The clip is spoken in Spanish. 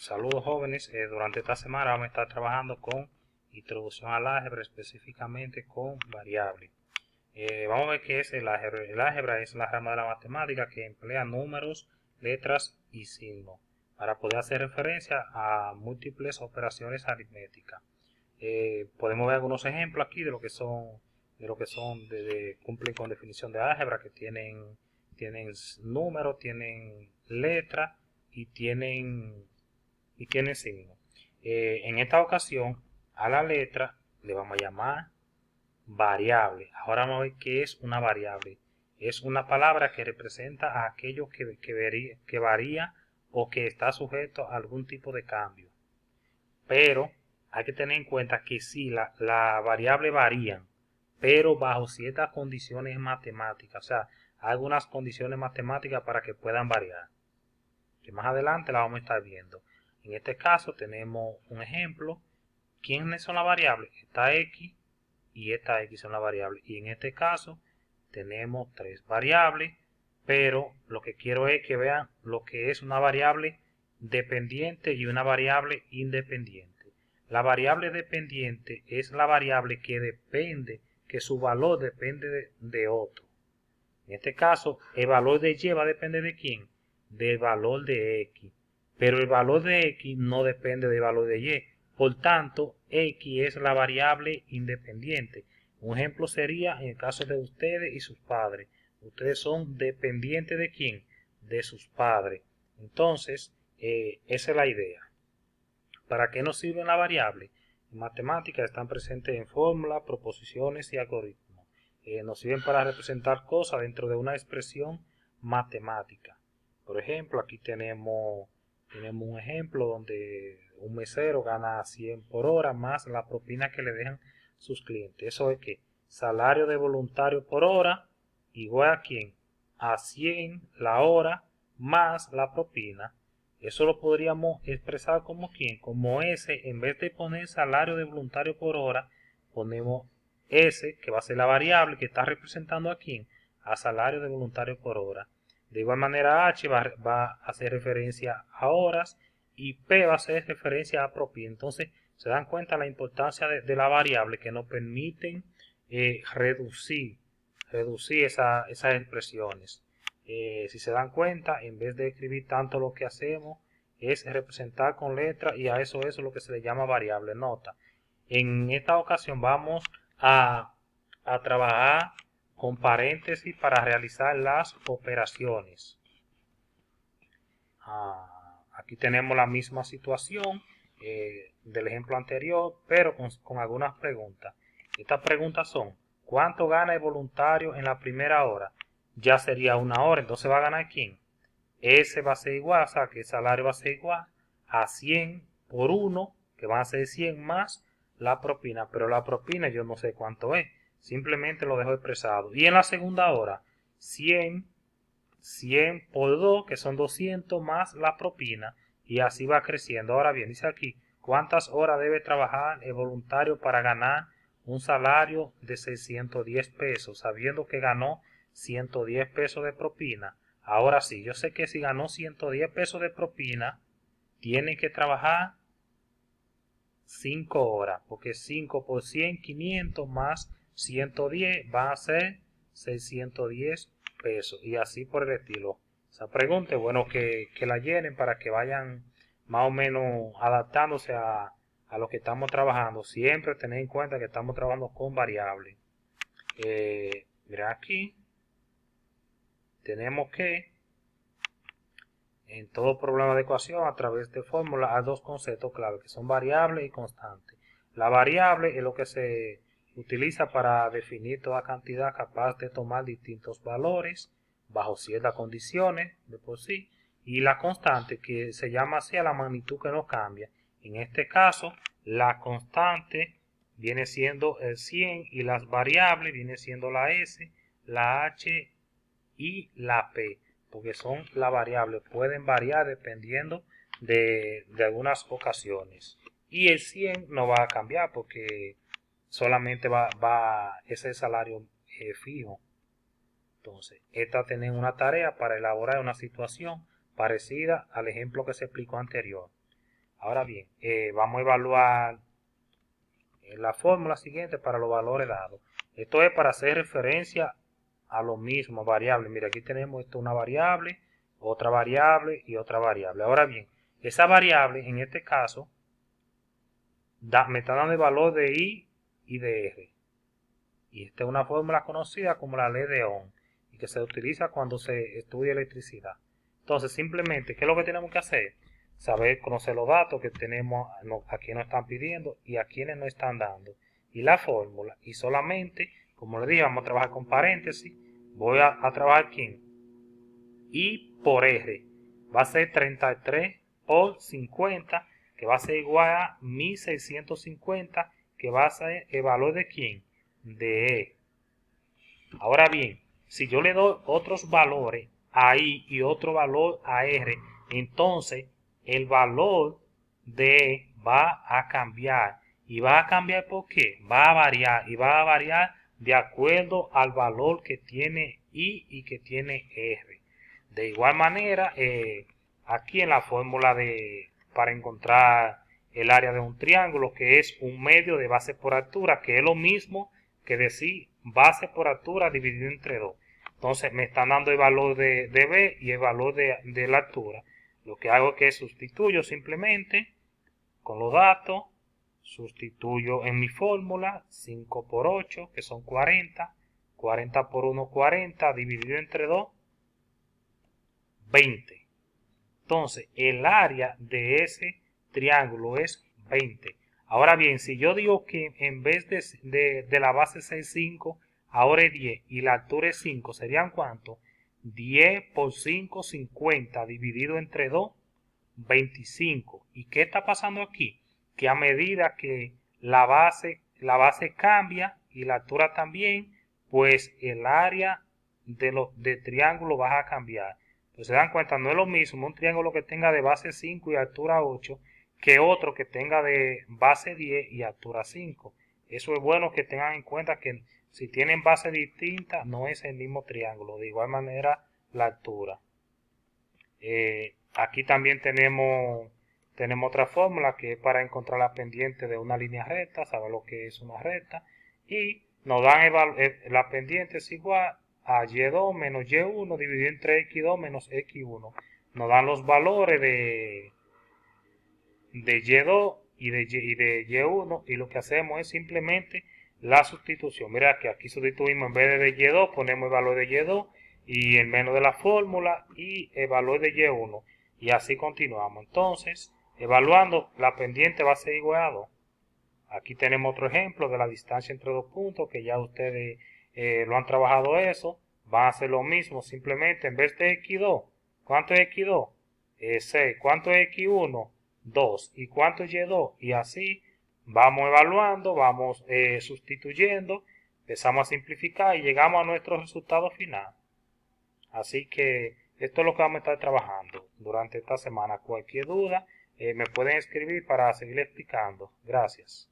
Saludos jóvenes, durante esta semana vamos a estar trabajando con introducción al álgebra, específicamente con variables. Vamos a ver qué es el álgebra. El álgebra es la rama de la matemática que emplea números, letras y signos para poder hacer referencia a múltiples operaciones aritméticas. Podemos ver algunos ejemplos aquí de lo que son cumplen con definición de álgebra, que tienen números, tienen letras y tienen signo. En esta ocasión, a la letra le vamos a llamar variable. Ahora vamos a ver qué es una variable. Es una palabra que representa a aquello que varía o que está sujeto a algún tipo de cambio. Pero hay que tener en cuenta que sí, la variable varían, pero bajo ciertas condiciones matemáticas. O sea, hay algunas condiciones matemáticas para que puedan variar, que más adelante la vamos a estar viendo. En este caso tenemos un ejemplo. ¿Quiénes son las variables? Esta x y esta x son las variables. Y en este caso tenemos tres variables, pero lo que quiero es que vean lo que es una variable dependiente y una variable independiente. La variable dependiente es la variable que depende, que su valor depende de otro. En este caso, el valor de y va a depender de quién, del valor de x. Pero el valor de x no depende del valor de y. Por tanto, x es la variable independiente. Un ejemplo sería en el caso de ustedes y sus padres. Ustedes son dependientes de quién, de sus padres. Entonces, esa es la idea. ¿Para qué nos sirven las variables? En matemáticas están presentes en fórmulas, proposiciones y algoritmos. Nos sirven para representar cosas dentro de una expresión matemática. Por ejemplo, aquí tenemos un ejemplo donde un mesero gana 100 por hora más la propina que le dejan sus clientes. Eso es que salario de voluntario por hora igual a quién? A 100 la hora más la propina. Eso lo podríamos expresar como quién, como S. En vez de poner salario de voluntario por hora, ponemos S, que va a ser la variable que está representando a quién, a salario de voluntario por hora. De igual manera H va a hacer referencia a horas y P va a hacer referencia a propina. Entonces se dan cuenta la importancia de la variable que nos permiten reducir esas expresiones. Si se dan cuenta, en vez de escribir tanto lo que hacemos, es representar con letras y a eso es lo que se le llama variable nota. En esta ocasión vamos a trabajar con paréntesis para realizar las operaciones. Aquí tenemos la misma situación del ejemplo anterior, pero con algunas preguntas. Estas preguntas son: ¿cuánto gana el voluntario en la primera hora? Ya sería una hora, entonces va a ganar ¿quién? S va a ser igual, o sea que el salario va a ser igual a 100 por 1, que van a ser 100 más la propina, pero la propina yo no sé cuánto es, simplemente lo dejo expresado. Y en la segunda hora, 100 por 2, que son 200 más la propina, y así va creciendo. Ahora bien, dice aquí, ¿cuántas horas debe trabajar el voluntario para ganar un salario de 610 pesos, sabiendo que ganó 110 pesos de propina? Ahora sí, yo sé que si ganó 110 pesos de propina, tiene que trabajar 5 horas, porque 5 por 100, 500 más 110 va a ser 610 pesos, y así por el estilo. Esa pregunta es bueno que la llenen para que vayan más o menos adaptándose a lo que estamos trabajando. Siempre tener en cuenta que estamos trabajando con variables. Mira aquí, tenemos que en todo problema de ecuación a través de fórmulas hay dos conceptos clave que son variable y constante. La variable es lo que se utiliza para definir toda cantidad capaz de tomar distintos valores bajo ciertas condiciones de por sí, y la constante, que se llama así a la magnitud que no cambia. En este caso, la constante viene siendo el 100 y las variables viene siendo la S, la H y la P, porque son las variables, pueden variar dependiendo de algunas ocasiones. Y el 100 no va a cambiar porque solamente es el salario fijo. Entonces, esta tienen una tarea para elaborar una situación parecida al ejemplo que se explicó anterior. Ahora bien, vamos a evaluar la fórmula siguiente para los valores dados. Esto es para hacer referencia a lo mismo, variable. Mira, aquí tenemos esto, una variable, otra variable y otra variable. Ahora bien, esa variable en este caso me está dando el valor de I y de R. Y esta es una fórmula conocida como la ley de Ohm y que se utiliza cuando se estudia electricidad. Entonces, simplemente, ¿qué es lo que tenemos que hacer? Saber, conocer los datos que tenemos, a quién nos están pidiendo y a quiénes nos están dando. Y la fórmula, y solamente, como le dije, vamos a trabajar con paréntesis. Voy a trabajar quién. I por R va a ser 33 por 50, que va a ser igual a 1650, que va a ser el valor de quién, de E. Ahora bien, si yo le doy otros valores a I y otro valor a R, entonces el valor de E va a cambiar. ¿Y va a cambiar por qué? Va a variar y va a variar de acuerdo al valor que tiene I y que tiene R. De igual manera, aquí en la fórmula para encontrar el área de un triángulo, que es un medio de base por altura, que es lo mismo que decir base por altura dividido entre 2. Entonces me están dando el valor de B y el valor de la altura. Lo que hago es que sustituyo simplemente con los datos, sustituyo en mi fórmula 5 por 8, que son 40, 40 por 1, 40, dividido entre 2, 20. Entonces, el área de ese triángulo es 20. Ahora bien, si yo digo que en vez de la base 6,5, ahora es 10 y la altura es 5, ¿serían cuánto? 10 por 5, 50, dividido entre 2, 25. ¿Y qué está pasando aquí? Que a medida que la base cambia y la altura también, pues el área de triángulo va a cambiar. Pues se dan cuenta, no es lo mismo un triángulo que tenga de base 5 y altura 8 que otro que tenga de base 10 y altura 5. Eso es bueno que tengan en cuenta que si tienen base distinta no es el mismo triángulo. De igual manera la altura. Aquí también tenemos otra fórmula que es para encontrar la pendiente de una línea recta, saber lo que es una recta. Y nos dan la pendiente es igual a y2 menos y1 dividido entre x2 menos x1. Nos dan los valores de y2 y de y1 y lo que hacemos es simplemente la sustitución. Mira que aquí sustituimos en vez de y2 ponemos el valor de y2 y el menos de la fórmula y el valor de y1 y así continuamos. Entonces, evaluando, la pendiente va a ser igual a 2. Aquí tenemos otro ejemplo de la distancia entre dos puntos que ya ustedes lo han trabajado eso. Van a hacer lo mismo, simplemente en vez de x2, ¿cuánto es x2? 6. ¿Cuánto es x1? 2. ¿Y cuánto es y2? Y así vamos evaluando, vamos sustituyendo, empezamos a simplificar y llegamos a nuestro resultado final. Así que esto es lo que vamos a estar trabajando durante esta semana. Cualquier duda me pueden escribir para seguir explicando. Gracias.